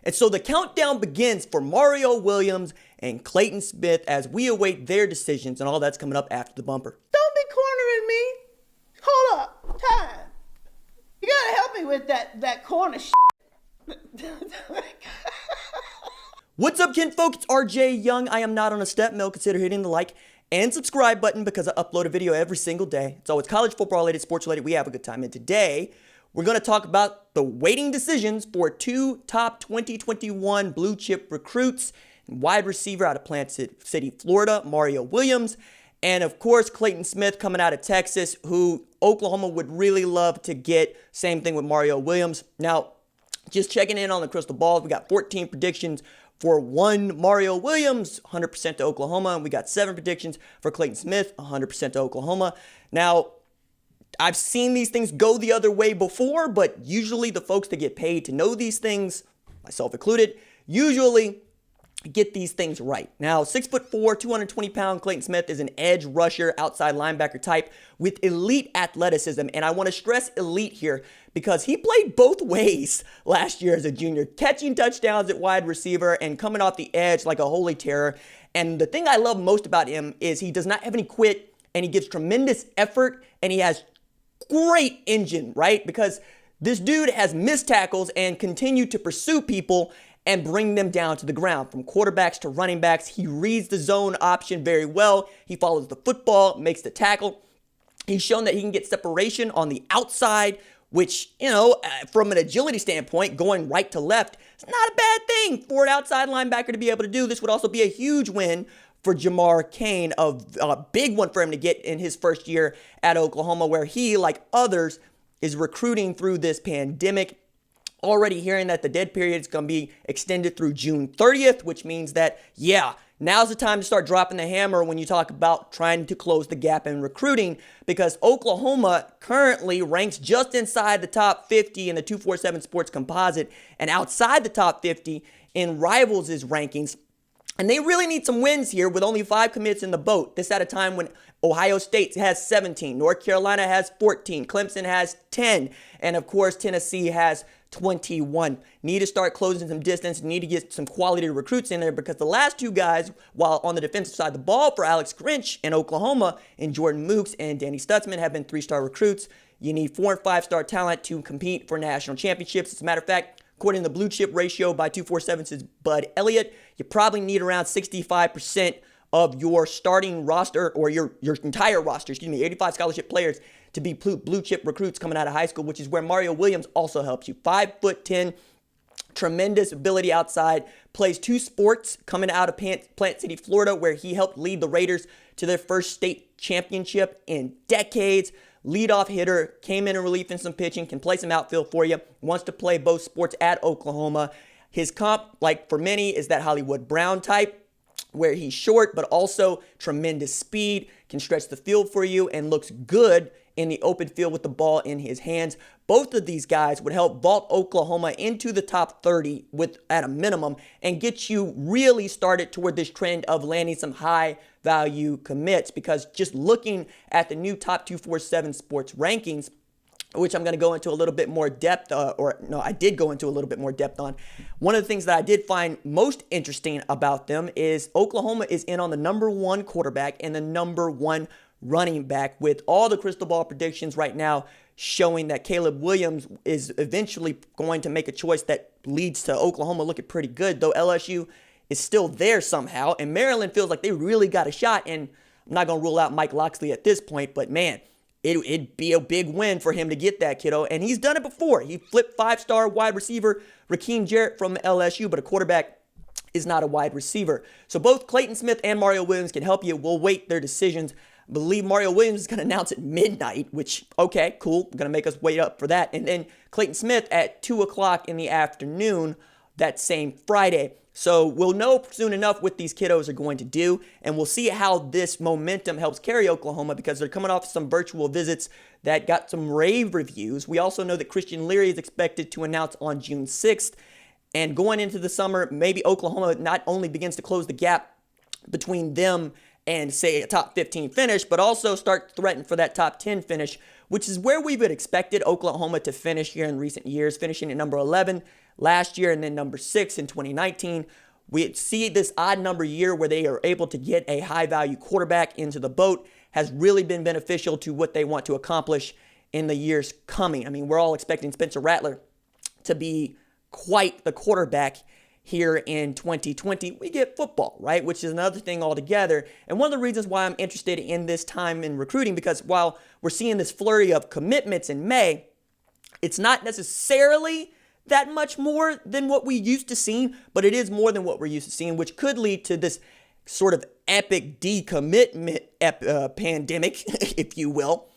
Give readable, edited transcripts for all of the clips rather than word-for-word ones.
And so the countdown begins for Mario Williams and Clayton Smith as we await their decisions, and all that's coming up after the bumper. Don't be cornering me. Hold up. Time. You gotta help me with that corner What's up, kinfolk? It's RJ Young. I am not on a step mill. Consider hitting the like and subscribe button because I upload a video every single day. It's always college football related, sports related. We have a good time. And today, we're going to talk about the waiting decisions for two top 2021 blue chip recruits, wide receiver out of Plant City, Florida, Mario Williams, and of course, Clayton Smith coming out of Texas, who Oklahoma would really love to get. Same thing with Mario Williams. Now, just checking in on the crystal balls, we got 14 predictions for one Mario Williams, 100% to Oklahoma, and we got 7 predictions for Clayton Smith, 100% to Oklahoma. Now, I've seen these things go the other way before, but usually the folks that get paid to know these things, myself included, usually get these things right. Now, 6'4", 220-pound Clayton Smith is an edge rusher, outside linebacker type with elite athleticism. And I want to stress elite here because he played both ways last year as a junior, catching touchdowns at wide receiver and coming off the edge like a holy terror. And the thing I love most about him is he does not have any quit, and he gives tremendous effort, and he has great engine, right? Because this dude has missed tackles and continued to pursue people and bring them down to the ground. From quarterbacks to running backs, he reads the zone option very well. He follows the football, makes the tackle. He's shown that he can get separation on the outside, which, from an agility standpoint, going right to left, it's not a bad thing for an outside linebacker to be able to do. This would also be a huge win for Jamar Cain, a big one for him to get in his first year at Oklahoma, where he, like others, is recruiting through this pandemic. Already hearing that the dead period is going to be extended through June 30th, which means that, now's the time to start dropping the hammer when you talk about trying to close the gap in recruiting, because Oklahoma currently ranks just inside the top 50 in the 247 Sports Composite and outside the top 50 in Rivals' rankings. And they really need some wins here with only 5 commits in the boat. This at a time when Ohio State has 17, North Carolina has 14, Clemson has 10, and of course Tennessee has 21. Need to start closing some distance, need to get some quality recruits in there, because the last two guys, while on the defensive side of the ball for Alex Grinch in Oklahoma, and Jordan Mooks and Danny Stutzman have been 3-star recruits. You need 4- and 5-star talent to compete for national championships. As a matter of fact, according to the blue chip ratio by 247's Bud Elliott, you probably need around 65% of your starting roster, or your entire roster, 85 scholarship players, to be blue chip recruits coming out of high school, which is where Mario Williams also helps you. 5'10", tremendous ability outside, plays 2 sports coming out of Plant City, Florida, where he helped lead the Raiders to their first state championship in decades. Leadoff hitter, came in relief in some pitching, can play some outfield for you, wants to play both sports at Oklahoma. His comp, like for many, is that Hollywood Brown type, where he's short, but also tremendous speed, can stretch the field for you, and looks good in the open field with the ball in his hands. Both of these guys would help vault Oklahoma into the top 30 at a minimum, and get you really started toward this trend of landing some high value commits, because just looking at the new top 247 sports rankings, which I'm going to go into a little bit more depth, I did go into a little bit more depth on. One of the things that I did find most interesting about them is Oklahoma is in on the number 1 quarterback and the number 1 running back, with all the crystal ball predictions right now showing that Caleb Williams is eventually going to make a choice that leads to Oklahoma looking pretty good, though LSU is still there somehow, and Maryland feels like they really got a shot. And I'm not going to rule out Mike Locksley at this point, but man, it'd be a big win for him to get that kiddo, and he's done it before. He flipped 5-star wide receiver Rakeem Jarrett from LSU, but a quarterback is not a wide receiver. So both Clayton Smith and Mario Williams can help you. We'll wait their decisions. I believe Mario Williams is going to announce at midnight, which, okay, cool. Going to make us wait up for that. And then Clayton Smith at 2 o'clock in the afternoon that same Friday. So we'll know soon enough what these kiddos are going to do, and we'll see how this momentum helps carry Oklahoma, because they're coming off some virtual visits that got some rave reviews. We also know that Christian Leary is expected to announce on June 6th. And going into the summer, maybe Oklahoma not only begins to close the gap between them and, say, a top 15 finish, but also start threatening for that top 10 finish which is where we would expected Oklahoma to finish here in recent years, finishing at number 11 last year and then number 6 in 2019. We see this odd number year where they are able to get a high-value quarterback into the boat has really been beneficial to what they want to accomplish in the years coming. I mean, we're all expecting Spencer Rattler to be quite the quarterback here in 2020. We get football, right? Which is another thing altogether. And one of the reasons why I'm interested in this time in recruiting, because while we're seeing this flurry of commitments in May, it's not necessarily that much more than what we used to seeing, but it is more than what we're used to seeing, which could lead to this sort of epic decommitment pandemic, if you will,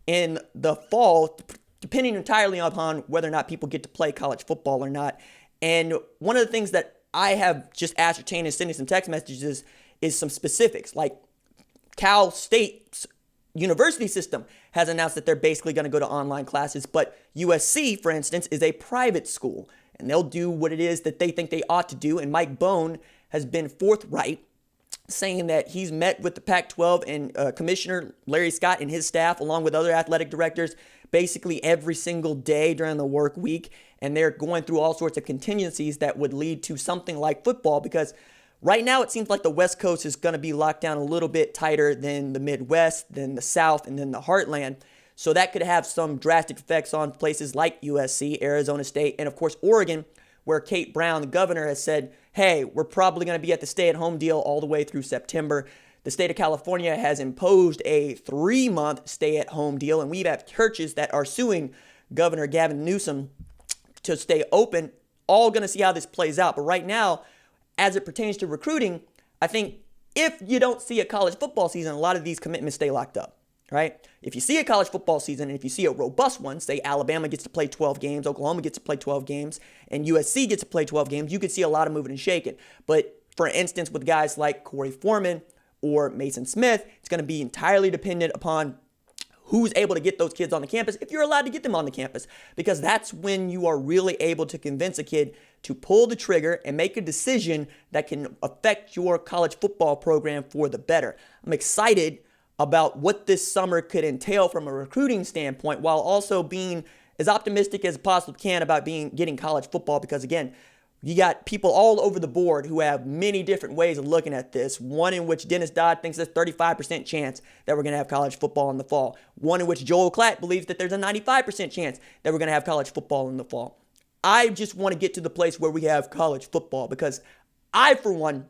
in the fall, depending entirely upon whether or not people get to play college football or not. And one of the things that I have just ascertained and sending some text messages is some specifics, like Cal State's university system has announced that they're basically going to go to online classes, but USC, for instance, is a private school, and they'll do what it is that they think they ought to do. And Mike Bone has been forthright, saying that he's met with the Pac-12 and Commissioner Larry Scott and his staff, along with other athletic directors, basically every single day during the work week, and they're going through all sorts of contingencies that would lead to something like football, because right now it seems like the West Coast is going to be locked down a little bit tighter than the Midwest, than the South, and then the Heartland. So that could have some drastic effects on places like USC, Arizona State, and of course Oregon, where Kate Brown, the governor, has said, hey, we're probably going to be at the stay-at-home deal all the way through September. The state of California has imposed a 3-month stay-at-home deal, and we have churches that are suing Governor Gavin Newsom to stay open. All going to see how this plays out. But right now, as it pertains to recruiting, I think if you don't see a college football season, a lot of these commitments stay locked up, right? If you see a college football season, and if you see a robust one, say Alabama gets to play 12 games, Oklahoma gets to play 12 games, and USC gets to play 12 games, you could see a lot of moving and shaking. But for instance, with guys like Corey Foreman or Mason Smith, it's going to be entirely dependent upon who's able to get those kids on the campus, if you're allowed to get them on the campus, because that's when you are really able to convince a kid to pull the trigger and make a decision that can affect your college football program for the better. I'm excited about what this summer could entail from a recruiting standpoint, while also being as optimistic as possibly can about getting college football, because again, you got people all over the board who have many different ways of looking at this. One in which Dennis Dodd thinks there's a 35% chance that we're going to have college football in the fall. One in which Joel Klatt believes that there's a 95% chance that we're going to have college football in the fall. I just want to get to the place where we have college football, because I, for one,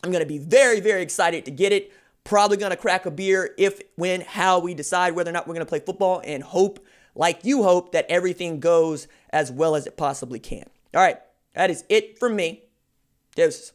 I'm going to be very, very excited to get it. Probably going to crack a beer if, when, how we decide whether or not we're going to play football, and hope, like you hope, that everything goes as well as it possibly can. All right. That is it for me. Deuces.